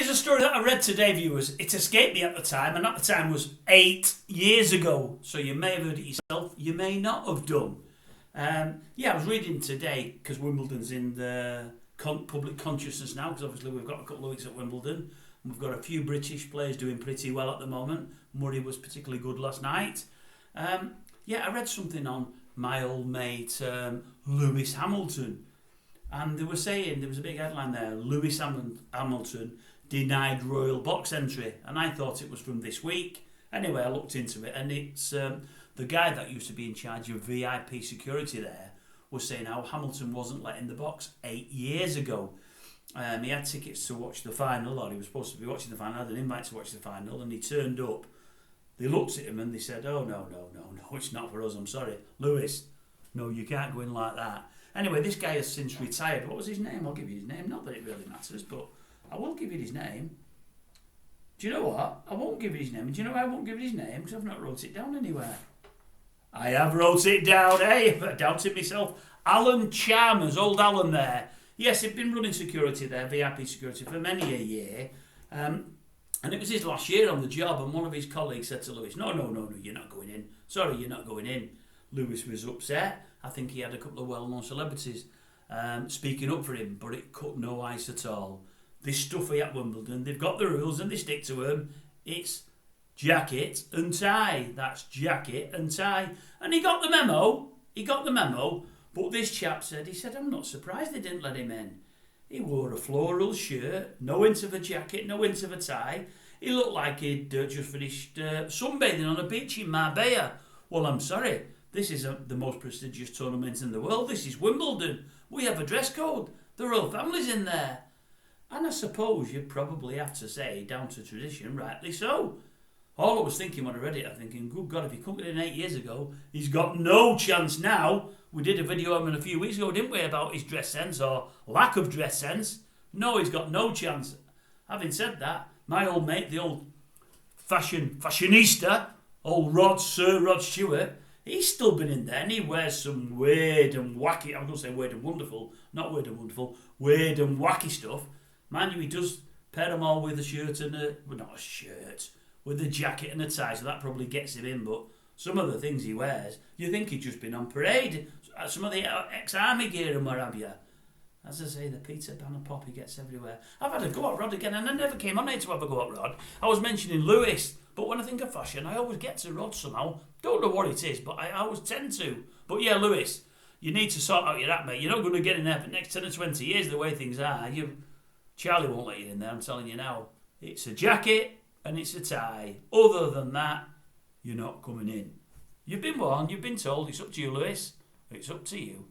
Here's a story that I read today, viewers. It escaped me at the time, and at the time was 8 years ago. So you may have heard it yourself, you may not have done. Yeah, I was reading today, because Wimbledon's in the public consciousness now, because obviously we've got a couple of weeks at Wimbledon. And we've got a few British players doing pretty well at the moment. Murray was particularly good last night. Yeah, I read something on my old mate Lewis Hamilton. And they were saying, there was a big headline there, Lewis Hamilton denied royal box entry, and I thought it was from this week. Anyway, I looked into it, and it's the guy that used to be in charge of VIP security there was saying how Hamilton wasn't let in the box 8 years ago. He had tickets to watch the final, or he was supposed to be watching the final, had an invite to watch the final, and he turned up. They looked at him and they said, oh, no, it's not for us, I'm sorry. Lewis, no, you can't go in like that. Anyway, this guy has since retired. What was his name? I'll give you his name. Not that it really matters, but I will give you his name. Do you know what? I won't give you his name. Do you know why I won't give you his name? Because I've not wrote it down anywhere. I have wrote it down, eh? I doubted myself. Alan Chalmers, old Alan there. Yes, he'd been running security there, VIP security, for many a year. And it was his last year on the job, and one of his colleagues said to Lewis, no, you're not going in. Sorry, you're not going in. Lewis was upset. I think he had a couple of well-known celebrities speaking up for him, but it cut no ice at all. This stuffy at Wimbledon, they've got the rules and they stick to them. It's jacket and tie. That's jacket and tie. And he got the memo. But this chap said, I'm not surprised they didn't let him in. He wore a floral shirt, no hint of a jacket, no hint of a tie. He looked like he'd just finished sunbathing on a beach in Marbella. Well, I'm sorry. This is the most prestigious tournament in the world. This is Wimbledon. We have a dress code. The royal family's in there. And I suppose you'd probably have to say, down to tradition, rightly so. All I was thinking when I read it, I'm thinking, good God, if he couldn't get in 8 years ago, he's got no chance now. We did a video of him a few weeks ago, didn't we, about his dress sense or lack of dress sense. No, he's got no chance. Having said that, my old mate, the old fashionista, old Sir Rod Stewart, he's still been in there, and he wears some weird and wacky, I'm going to say weird and wonderful, not weird and wonderful, weird and wacky stuff. Mind you, he does pair them all with a shirt and not a shirt, with a jacket and a tie, so that probably gets him in, but some of the things he wears, you think he'd just been on parade. Some of the ex-army gear and what have you. As I say, the Peter Pan and pop he gets everywhere. I've had a go at Rod again, and I never came on here to have a go at Rod. I was mentioning Lewis, but when I think of fashion, I always get to Rod somehow. Don't know what it is, but I always tend to. But yeah, Lewis, you need to sort out your act, mate. You're not going to get in there for the next 10 or 20 years the way things are. Charlie won't let you in there, I'm telling you now. It's a jacket and it's a tie. Other than that, you're not coming in. You've been warned, you've been told. It's up to you, Lewis. It's up to you.